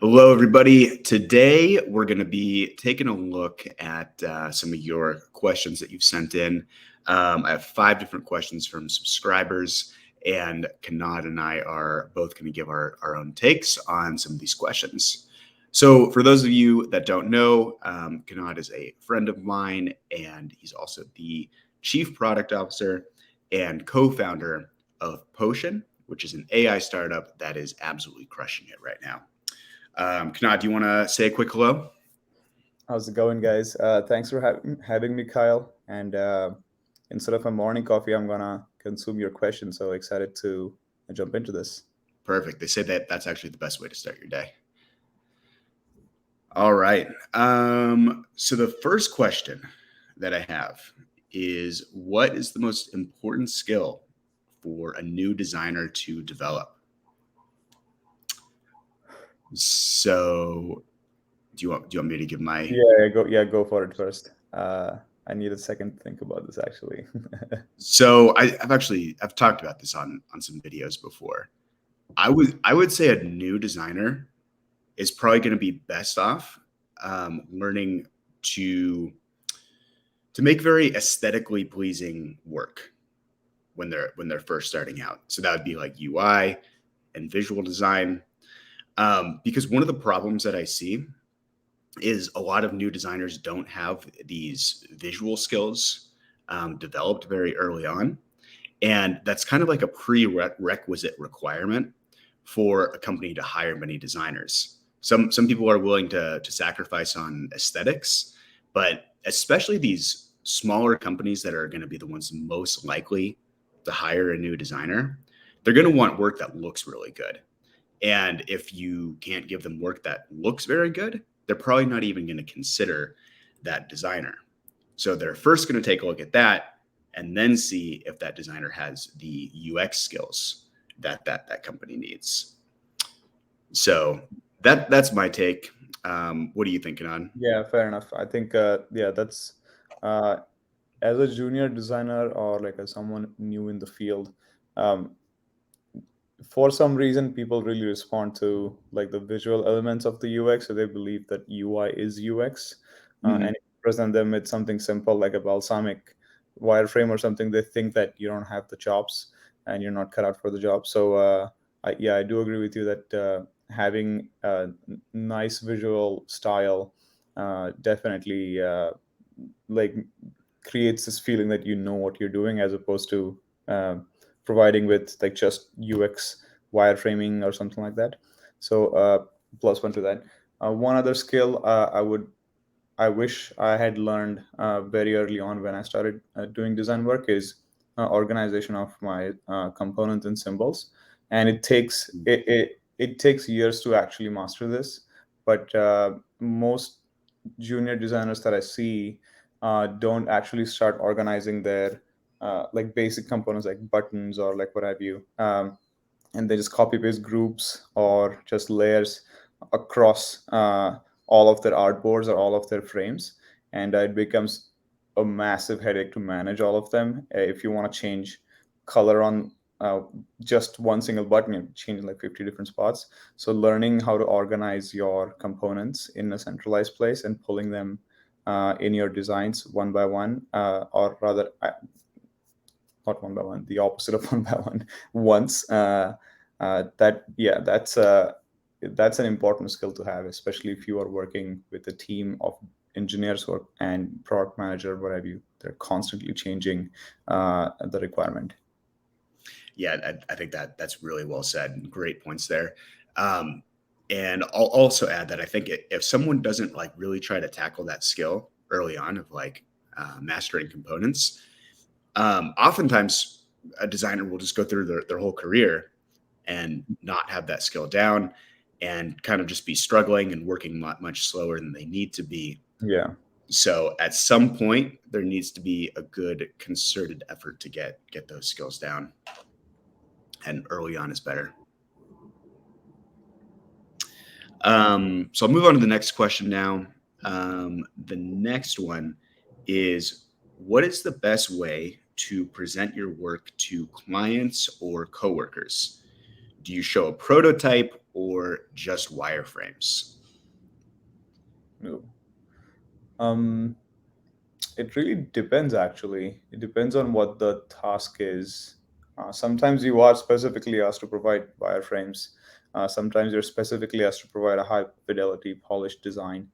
Hello, everybody. Today, we're going to be taking a look at some of your questions that you've sent in. I have 5 different questions from subscribers, and Kanad and I are both going to give our own takes on some of these questions. So for those of you that don't know, Kanad is a friend of mine, and he's also the Chief Product Officer and co-founder of Potion, which is an AI startup that is absolutely crushing it right now. Kanad, do you want to say a quick hello? How's it going, guys? Thanks for having me, Kyle. And instead of a morning coffee, I'm gonna consume your questions. So excited to jump into this. Perfect. They say that that's actually the best way to start your day. All right. So the first question that I have is, what is the most important skill for a new designer to develop? So do you want me to give my Go for it first. I need a second to think about this actually. So I've talked about this on some videos before. I would say a new designer is probably going to be best off learning to make very aesthetically pleasing work when they're first starting out. So that would be like UI and visual design. Because one of the problems that I see is a lot of new designers don't have these visual skills developed very early on. And that's kind of like a prerequisite requirement for a company to hire many designers. Some people are willing to sacrifice on aesthetics, but especially these smaller companies that are going to be the ones most likely to hire a new designer, they're going to want work that looks really good. And if you can't give them work that looks very good, they're probably not even going to consider that designer. So they're first going to take a look at that and then see if that designer has the UX skills that company needs. So that's my take. What are you thinking on? Yeah, fair enough. I think that's uh, as a junior designer or like as someone new in the field. Um, for some reason, people really respond to like the visual elements of the UX, so they believe that UI is UX, and Mhm. if you present them with something simple like a balsamic wireframe or something, they think that you don't have the chops and you're not cut out for the job. So I do agree with you that having a nice visual style definitely like creates this feeling that you know what you're doing, as opposed to uh, providing with like just UX wireframing or something like that. So plus one to that. One other skill I wish I had learned very early on when I started doing design work is organization of my components and symbols, and it takes years to actually master this. But most junior designers that I see don't actually start organizing their like basic components like buttons or like what have you, and they just copy paste groups or just layers across all of their artboards or all of their frames, and it becomes a massive headache to manage all of them. If you want to change color on just one single button, you change like 50 different spots. So learning how to organize your components in a centralized place and pulling them in your designs one by one, or rather not one by one, the opposite of one by one, once. That's an important skill to have, especially if you are working with a team of engineers and product manager, whatever you. They're constantly changing the requirement. Yeah, I think that's really well said. Great points there. And I'll also add that I think if someone doesn't like really try to tackle that skill early on of like mastering components, oftentimes a designer will just go through their whole career and not have that skill down and kind of just be struggling and working much slower than they need to be. Yeah. So at some point, there needs to be a good concerted effort to get those skills down, and early on is better. So I'll move on to the next question now. The next one is, what is the best way to present your work to clients or coworkers? Do you show a prototype or just wireframes? No. Um, it really depends, actually. It depends on what the task is. Sometimes you are specifically asked to provide wireframes. Sometimes you're specifically asked to provide a high fidelity, polished design.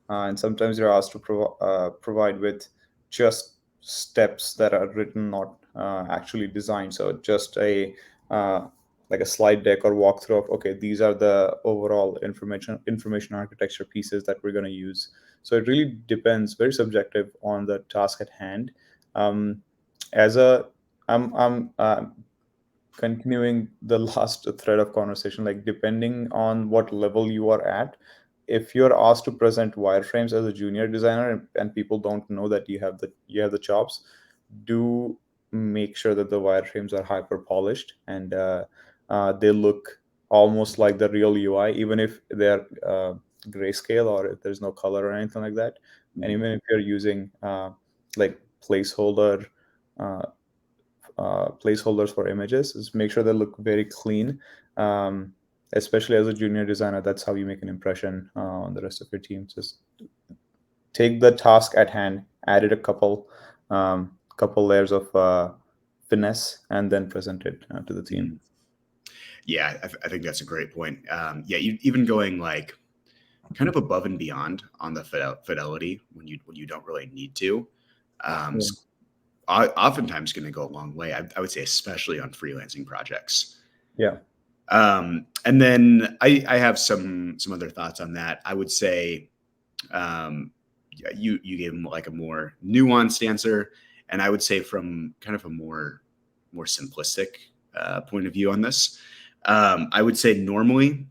And sometimes you're asked to provide with just steps that are written, not actually designed. So just uh, like a slide deck or walkthrough of, okay, these are the overall information architecture pieces that we're going to use. So it really depends, very subjective on the task at hand. Um, as a, I'm continuing the last thread of conversation. Like depending on what level you are at, if you're asked to present wireframes as a junior designer and people don't know that you have the chops, do make sure that the wireframes are hyper polished and they look almost like the real UI, even if they're grayscale or if there's no color or anything like that. And Mhm. even if you're using like uh, placeholders for images, is make sure they look very clean. um, Especially as a junior designer, that's how you make an impression on the rest of your team. Just take the task at hand, add it a couple layers of finesse, and then present it to the team. Mhm. Yeah, I think that's a great point. Yeah, even going like kind of above and beyond on the fidelity when you don't really need to, um, Yeah. s- oftentimes going to go a long way. I would say, especially on freelancing projects. Yeah. And then I have some other thoughts on that. I would say, yeah, you gave him like a more nuanced answer, and I would say from kind of a more simplistic point of view on this. I would say normally,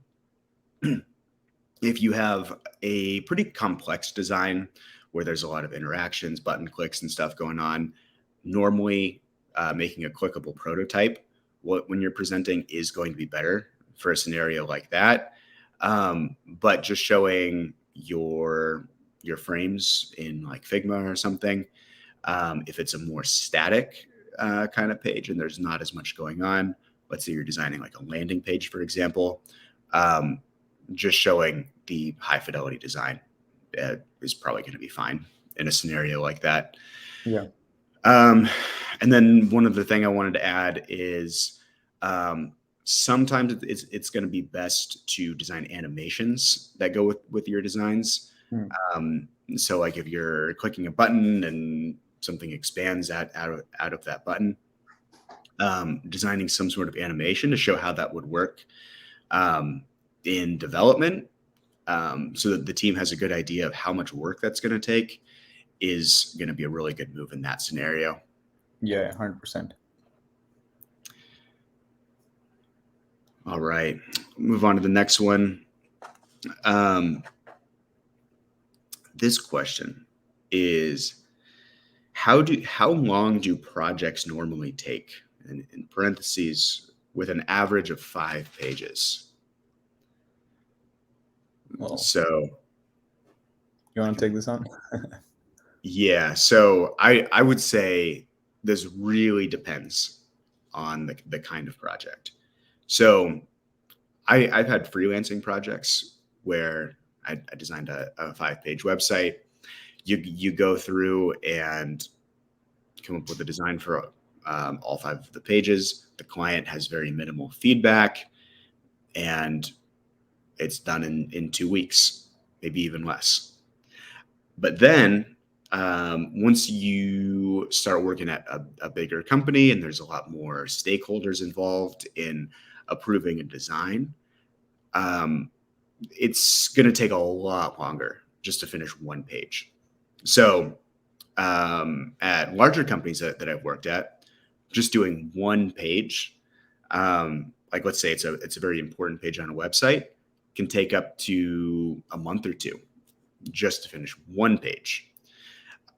if you have a pretty complex design where there's a lot of interactions, button clicks, and stuff going on, normally making a clickable prototype when you're presenting is going to be better for a scenario like that. But just showing your frames in like Figma or something, if it's a more static kind of page and there's not as much going on, let's say you're designing like a landing page, for example, um, just showing the high fidelity design is probably going to be fine in a scenario like that. Yeah. Um, and then one other thing I wanted to add is um, sometimes it's going to be best to design animations that go with your designs. Hmm. So like if you're clicking a button and something expands out of that button, designing some sort of animation to show how that would work um, in development, so that the team has a good idea of how much work that's going to take, is going to be a really good move in that scenario. Yeah. 100%. All right, move on to the next one. Um, this question is how long do projects normally take? And in parentheses, with an average of 5 pages. Well, So you I want to take can, this on? yeah. So I would say this really depends on the kind of project. So I've had freelancing projects where I designed a 5 page website. You go through and come up with a design for all 5 of the pages. The client has very minimal feedback, and it's done in 2 weeks, maybe even less. But then once you start working at a bigger company and there's a lot more stakeholders involved in approving a design, um, it's going to take a lot longer just to finish 1 page. So at larger companies that I've worked at, just doing 1 page, like let's say it's a very important page on a website, can take up to a month or two just to finish 1 page.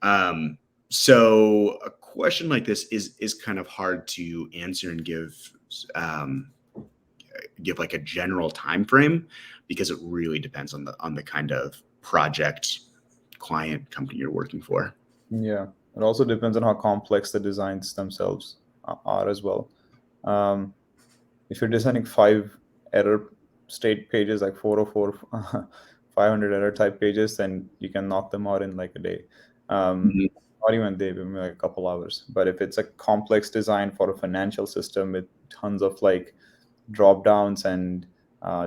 Um, so a question like this is kind of hard to answer and um, give like a general time frame, because it really depends on the kind of project, client, company you're working for. Yeah. It also depends on how complex the designs themselves are as well. Um, if you're designing five error state pages like 404, 500 error type pages, then you can knock them out in like a day. Mhm. Not even a day, maybe like a couple hours. But if it's a complex design for a financial system with tons of like drop downs and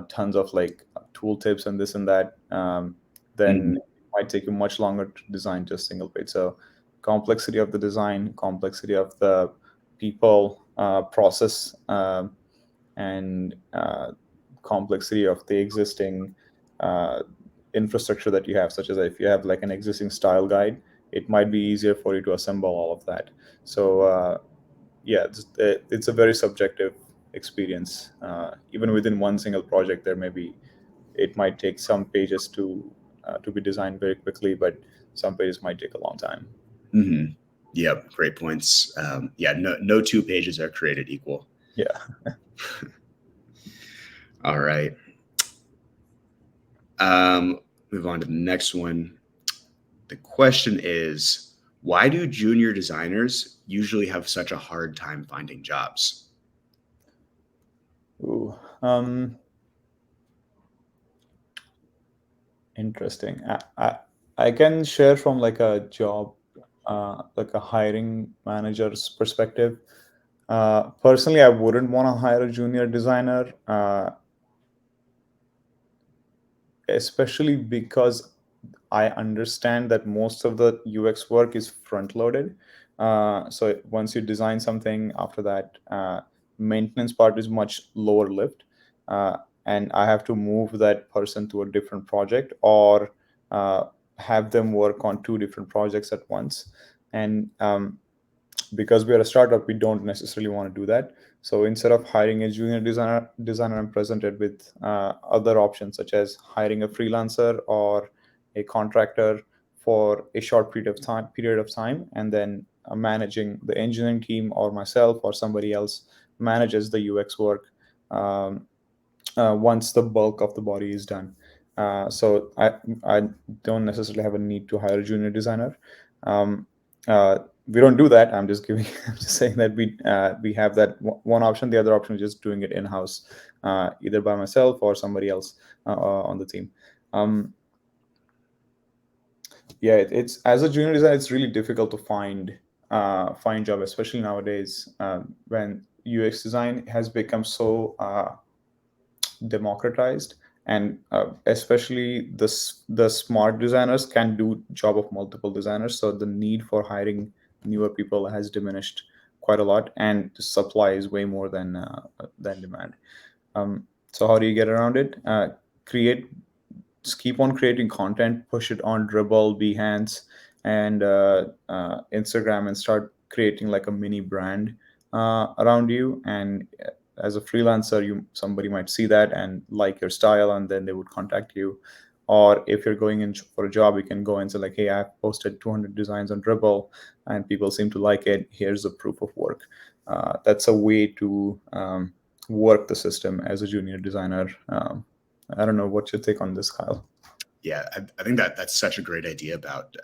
tons of like tool tips and this and that, then Mhm. it might take you much longer to design just single page. So complexity of the design, complexity of the people, process, and complexity of the existing uh, infrastructure that you have, such as if you have like an existing style guide, it might be easier for you to assemble all of that. So yeah, it's a very subjective experience. Even within one single project, there may be, it might take some pages to be designed very quickly, but some pages might take a long time. Mhm. Yep, great points. Yeah, no two pages are created equal. Yeah. All right. Move on to the next one. The question is, why do junior designers usually have such a hard time finding jobs? Ooh. Interesting. I can share from like a job, like a hiring manager's perspective. Personally, I wouldn't want to hire a junior designer, especially because I understand that most of the UX work is front loaded. So once you design something, after that, maintenance part is much lower lift. Uh, and I have to move that person to a different project, or uh, have them work on two different projects at once. And because we are a startup, we don't necessarily want to do that. So instead of hiring a junior designer, I'm presented with other options, such as hiring a freelancer or a contractor for a short period of time, and then managing the engineering team, or myself or somebody else manages the UX work once the bulk of the body is done. So I don't necessarily have a need to hire a junior designer. Um, we don't do that. I'm just giving, I'm just saying that we have that one option. The other option is just doing it in house, either by myself or somebody else on the team. Um, yeah, it's as a junior designer, it's really difficult to find job, especially nowadays, when UX design has become so democratized, and especially the smart designers can do job of multiple designers, so the need for hiring newer people has diminished quite a lot, and the supply is way more than demand. So how do you get around it? Create Just keep on creating content, push it on Dribble, Behance, and Instagram, and start creating like a mini brand around you. And as a freelancer, you somebody might see that and like your style, and then they would contact you. Or if you're going in for a job, you can go and say like, "Hey, I've posted 200 designs on Dribble, and people seem to like it. Here's the proof of work." That's a way to work the system as a junior designer. I don't know, what's your take on this, Kyle? Yeah, I think that that's such a great idea about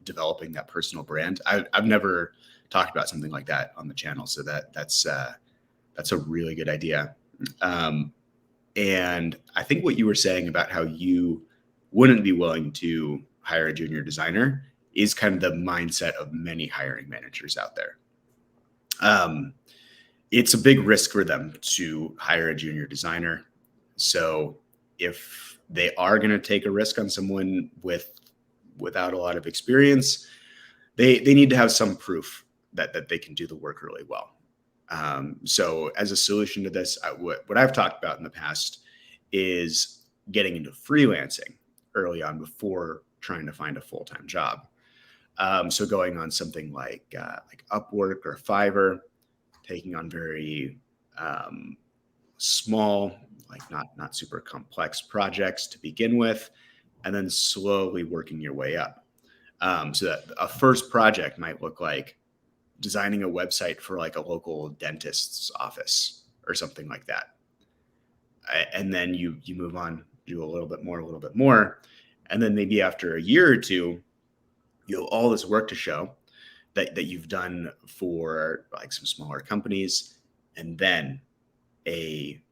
developing that personal brand. I've never talked about something like that on the channel, so that's a really good idea. Um, and I think what you were saying about how you wouldn't be willing to hire a junior designer is kind of the mindset of many hiring managers out there. Um, it's a big risk for them to hire a junior designer. So if they are going to take a risk on someone without a lot of experience, they need to have some proof that they can do the work really well. So as a solution to this, what I've talked about in the past is getting into freelancing early on before trying to find a full time job. So going on something like Upwork or Fiverr, taking on very um, small, like not super complex projects to begin with, and then slowly working your way up. So that a first project might look like designing a website for like a local dentist's office or something like that. And then you move on, do a little bit more, and then maybe after a year or two, you have all this work to show that you've done for like some smaller companies, and then a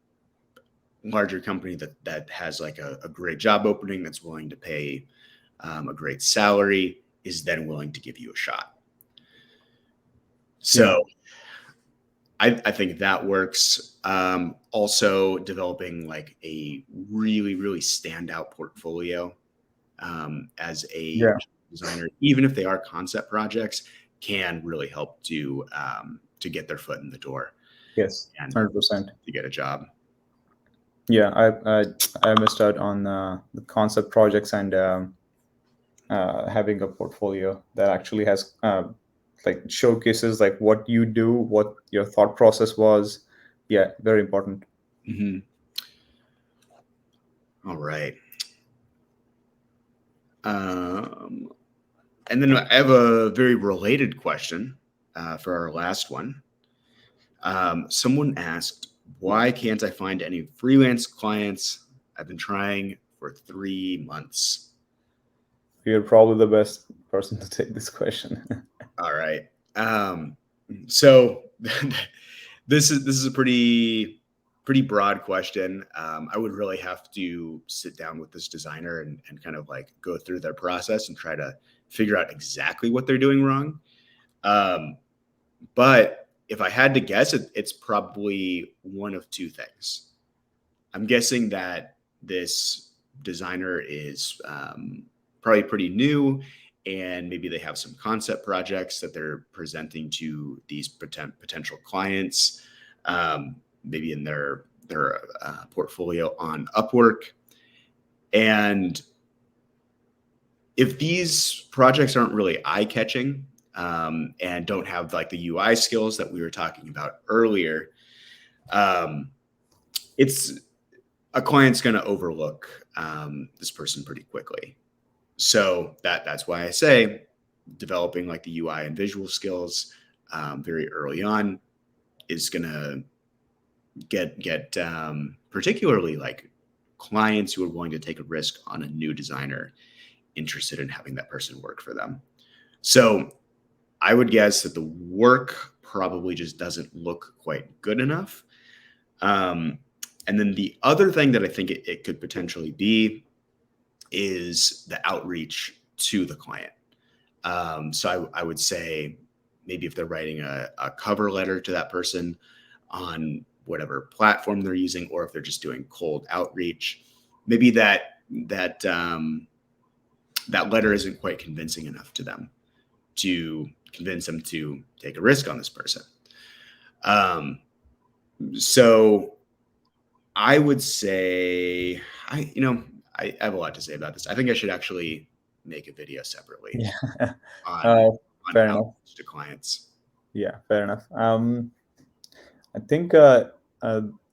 larger company that has like a great job opening, that's willing to pay a great salary, is then willing to give you a shot. Yeah. So I think that works. Also, developing like a really, really standout portfolio as a Yeah. designer, even if they are concept projects, can really help to get their foot in the door Yes. and 100%. to get a job. Yeah. I missed out on the concept projects and having a portfolio that actually has like showcases like what you do, what your thought process was. Yeah, very important. Mm-hmm. All right. Um, and then I have a very related question for our last one. Someone asked, why can't I find any freelance clients? I've been trying for 3 months. You're probably the best person to take this question. All right. So this is a pretty broad question. I would really have to sit down with this designer and kind of like go through their process and try to figure out exactly what they're doing wrong. Um, but if I had to guess, it's probably one of two things. I'm guessing that this designer is probably pretty new, and maybe they have some concept projects that they're presenting to these potential clients, maybe in their portfolio on Upwork. And if these projects aren't really eye catching and don't have like the UI skills that we were talking about earlier, um, it's a client's going to overlook this person pretty quickly. So that's why I say developing like the UI and visual skills very early on is going to get particularly like clients who are willing to take a risk on a new designer interested in having that person work for them. So I would guess that the work probably just doesn't look quite good enough. And then the other thing that I think it could potentially be is the outreach to the client. So I would say maybe if they're writing a cover letter to that person on whatever platform they're using, or if they're just doing cold outreach, maybe that letter isn't quite convincing enough to them to convince them to take a risk on this person. So I would say I have a lot to say about this. I think I should actually make a video separately Yeah. on uh, on Fair enough. outreach to clients. Yeah, fair enough. I think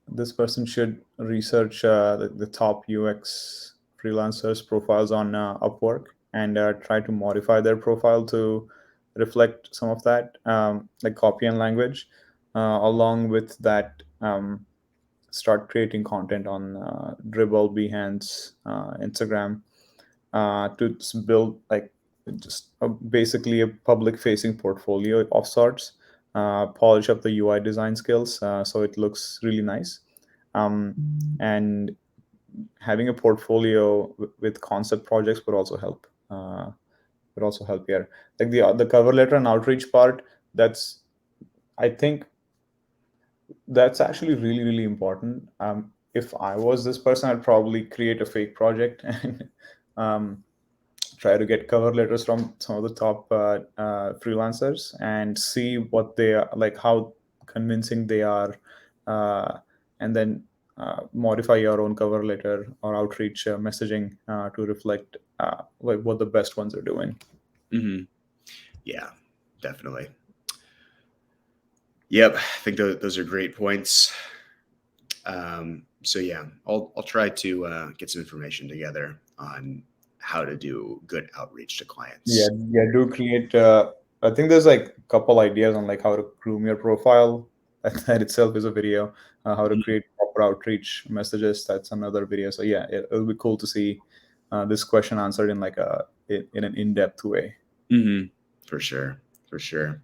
this person should research the top UX freelancers profiles on Upwork and try to modify their profile to reflect some of that, like copy and language. Along with that, start creating content on Dribble, Behance, Instagram, to build like just basically a public facing portfolio of sorts. Polish up the UI design skills so it looks really nice. And having a portfolio with concept projects would also help. Would also help here. Like the cover letter and outreach part. That's, I think that's actually really really important. If I was this person, I'd probably create a fake project and um, try to get cover letters from some of the top freelancers and see what they are like, how convincing they are, uh, and then modify your own cover letter or outreach messaging to reflect like what the best ones are doing. Hmm. Yeah, definitely. Yep, I think those are great points. So yeah, I'll try to get some information together on how to do good outreach to Yeah, clients. yeah, do create. I think there's like a couple ideas on like how to groom your profile. That itself is a video. How to Mhm. create proper outreach messages. That's another video. So yeah, it'll be cool to see this question answered in like in an in-depth way. Mhm. For sure, for sure.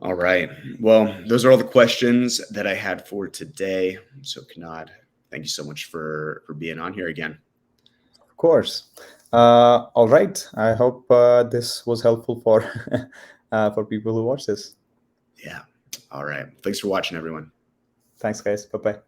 All right. Well, those are all the questions that I had for today. So, Kanad, thank you so much for being on here again. Of course. All right. I hope this was helpful for people who watch this. Yeah. All right. Thanks for watching, everyone. Thanks, guys. Bye bye.